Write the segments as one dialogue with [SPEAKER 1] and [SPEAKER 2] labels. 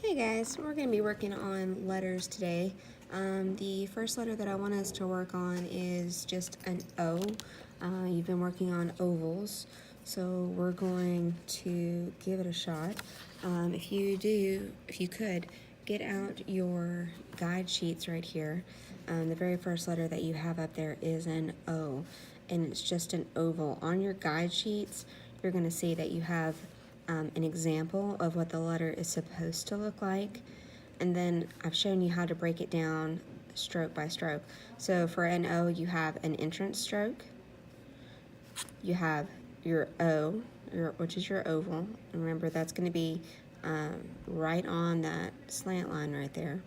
[SPEAKER 1] Hey guys, we're going to be working on letters today. The first letter that I want us to work on is just an O. You've been working on ovals, so we're going to give it a shot. If you could, get out your guide sheets right here. The very first letter that you have up there is an O, and it's just an oval. On your guide sheets, you're going to see that you have an example of what the letter is supposed to look like, and then I've shown you how to break it down stroke by stroke. So for an O, you have an entrance stroke, you have your O, which is your oval, and remember that's going to be right on that slant line right there,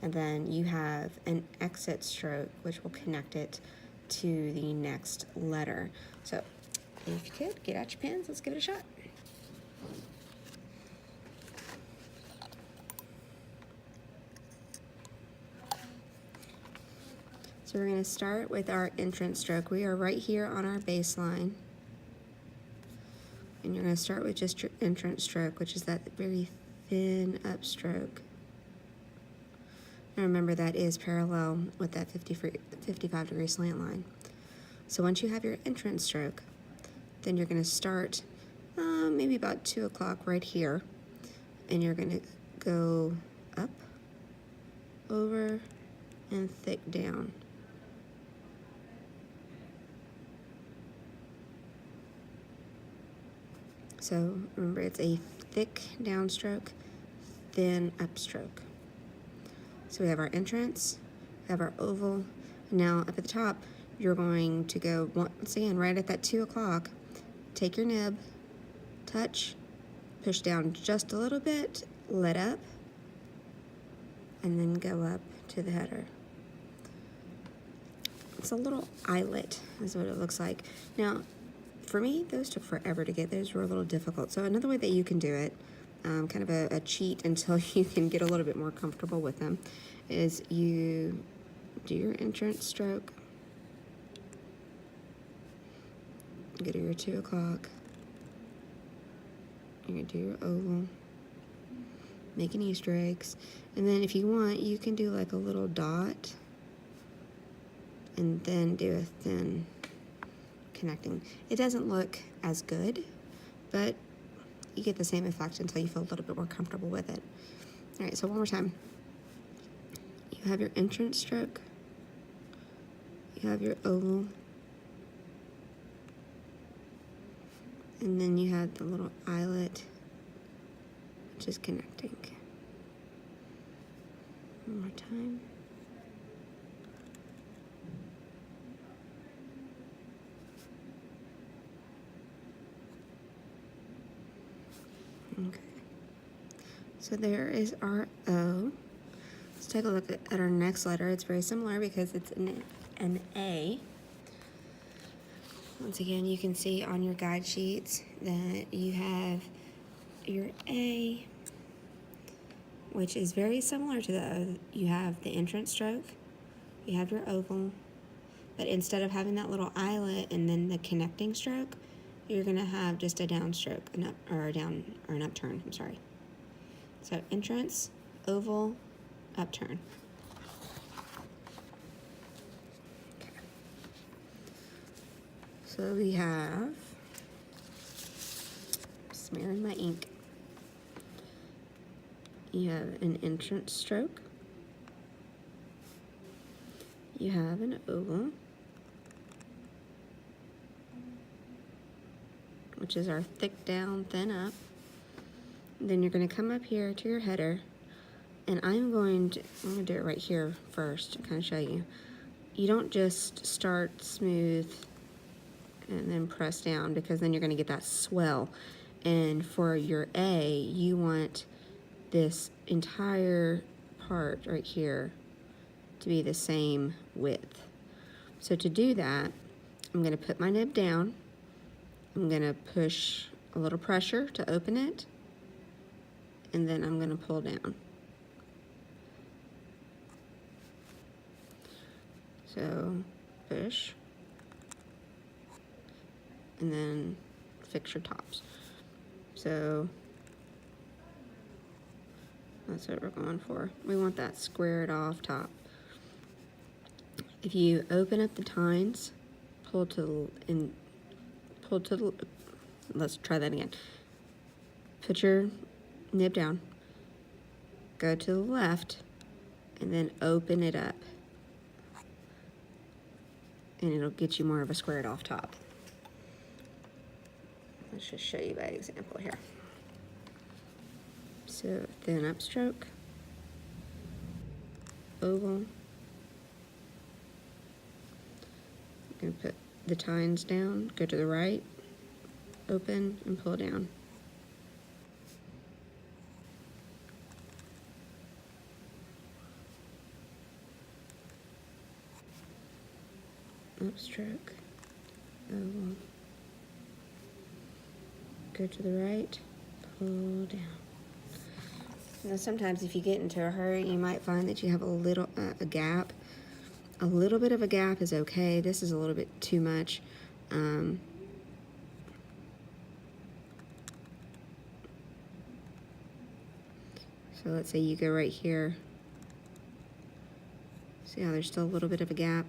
[SPEAKER 1] and then you have an exit stroke, which will connect it to the next letter. So if you could, get out your pens, let's give it a shot. So we're going to start with our entrance stroke. We are right here on our baseline. And you're going to start with just your entrance stroke, which is that very thin upstroke. And remember, that is parallel with that 55-degree slant line. So once you have your entrance stroke, then you're going to start maybe about 2 o'clock right here. And you're going to go up, over, and thick down. So remember, it's a thick downstroke, thin upstroke. So we have our entrance, we have our oval. Now up at the top, you're going to go once again right at that 2 o'clock. Take your nib, touch, push down just a little bit, let up, and then go up to the header. It's a little eyelet is what it looks like. Now, for me, those took forever to get. Those were a little difficult. So another way that you can do it, kind of a cheat until you can get a little bit more comfortable with them, is you do your entrance stroke, go to your 2 o'clock, you're going to do your oval, making Easter eggs, and then if you want, you can do like a little dot, and then do a thin connecting. It doesn't look as good, but you get the same effect until you feel a little bit more comfortable with it. All right, so one more time. You have your entrance stroke, you have your oval, and then you have the little eyelet, which is connecting. One more time. Okay, so there is our O. Let's take a look at our next letter. It's very similar because it's an A. Once again, you can see on your guide sheets that you have your A, which is very similar to the O. You have the entrance stroke, you have your oval, but instead of having that little eyelet and then the connecting stroke, you're going to have just a downstroke, an upturn, I'm sorry. So entrance, oval, upturn. Okay. So we have, smearing my ink, you have an entrance stroke, you have an oval, which is our thick down, thin up. Then you're going to come up here to your header, and I'm going to do it right here first to kind of show you. You don't just start smooth and then press down, because then you're going to get that swell. And for your A, you want this entire part right here to be the same width. So to do that, I'm going to put my nib down. I'm going to push a little pressure to open it, and then I'm going to pull down. So push, and then fix your tops. So That's what we're going for. We want that squared off top. If you open up the tines, pull to the, let's try that again. Put your nib down, go to the left, and then open it up. And it'll get you more of a squared off top. Let's just show you by example here. So thin upstroke, oval. I'm going to put the tines down, go to the right, open, and pull down. Upstroke, oval. Go to the right, pull down. Now sometimes if you get into a hurry, you might find that you have a little a gap. A little bit of a gap is okay. This is a little bit too much. So let's say you go right here. See how there's still a little bit of a gap?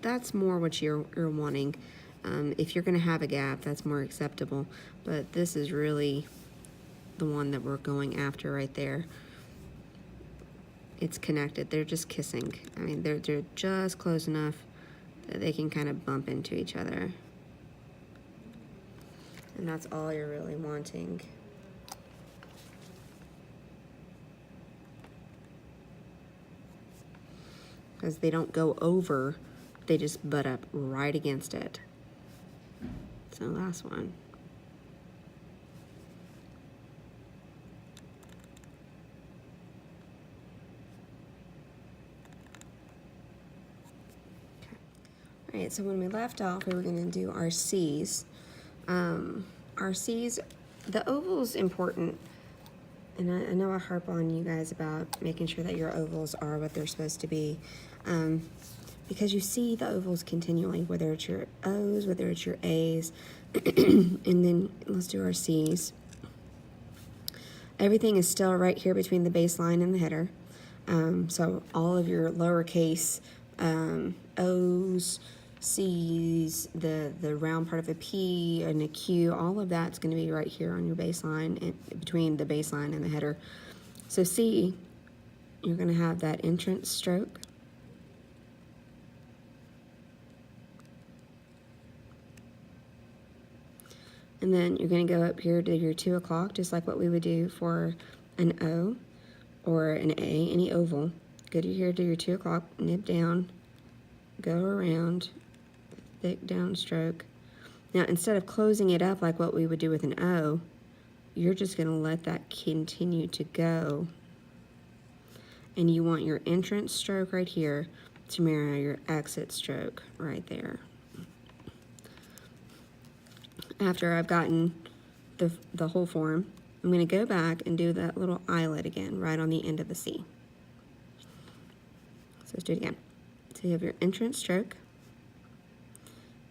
[SPEAKER 1] That's more what you're wanting. If you're going to have a gap, that's more acceptable. But this is really the one that we're going after right there. It's connected. They're just kissing. I mean, they're just close enough that they can kind of bump into each other. And that's all you're really wanting. Because they don't go over, they just butt up right against it. So last one. Okay. All right, so when we left off, we were gonna do our C's. Our C's, the oval's important. And I know I harp on you guys about making sure that your ovals are what they're supposed to be. Because you see the ovals continually, whether it's your O's, whether it's your A's, and then let's do our C's. Everything is still right here between the baseline and the header. So all of your lowercase O's, C's, the round part of a P and a Q, all of that's going to be right here on your baseline, and between the baseline and the header. So C, you're going to have that entrance stroke. And then you're going to go up here to your 2 o'clock, just like what we would do for an O or an A, any oval. Go to here to your 2 o'clock, nib down, go around, thick downstroke. Now, instead of closing it up like what we would do with an O, you're just going to let that continue to go. And you want your entrance stroke right here to mirror your exit stroke right there. After I've gotten the whole form, I'm going to go back and do that little eyelet again, right on the end of the C. So let's do it again. So you have your entrance stroke.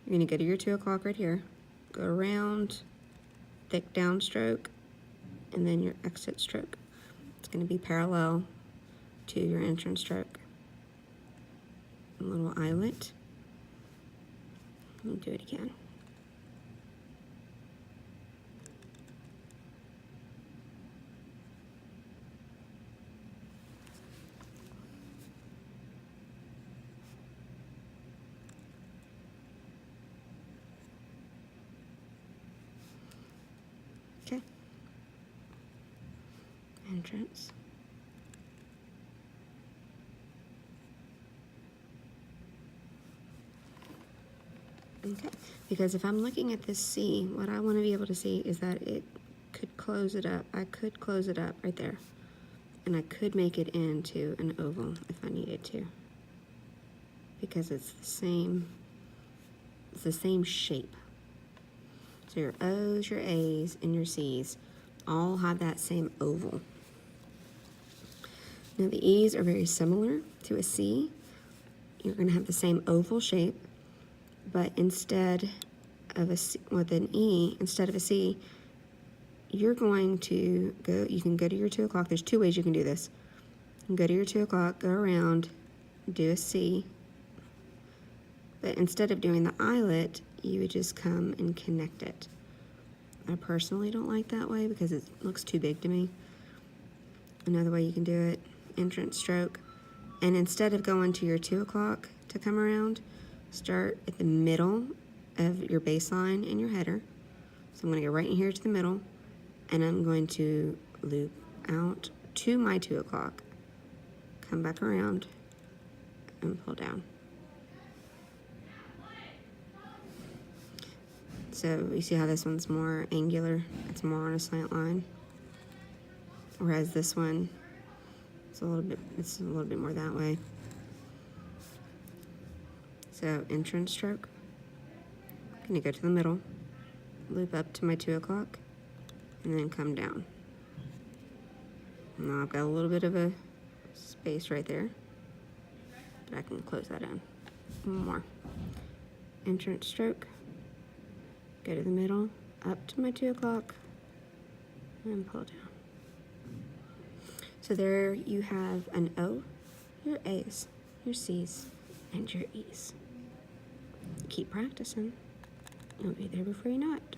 [SPEAKER 1] You're going to go to your 2 o'clock right here, go around, thick downstroke, and then your exit stroke. It's going to be parallel to your entrance stroke. A little eyelet. Let me do it again. Okay. Entrance. Okay, because if I'm looking at this C, what I want to be able to see is that it could close it up. I could close it up right there. And I could make it into an oval if I needed to. Because it's the same shape. So your O's, your A's, and your C's all have that same oval. Now the E's are very similar to a C. You're going to have the same oval shape. but instead of a C, with an E, instead of a C, you're going to go, you can go to your 2 o'clock. There's 2 ways you can do this. You can go to your 2 o'clock, go around, do a C, but instead of doing the eyelet, you would just come and connect it. I personally don't like that way because it looks too big to me. Another way you can do it, entrance stroke, and instead of going to your 2 o'clock to come around, start at the middle of your baseline and your header. So I'm going to go right in here to the middle, and I'm going to loop out to my 2 o'clock, come back around, and pull down. So you see how this one's more angular, it's more on a slant line, whereas this one, it's a little bit more that way. So entrance stroke, I'm gonna go to the middle, loop up to my 2 o'clock, and then come down. Now I've got a little bit of a space right there, but I can close that in. One more. Entrance stroke, go to the middle, up to my 2 o'clock, and pull down. So there you have an O, your A's, your C's, and your E's. Keep practicing. You'll be there before you know it.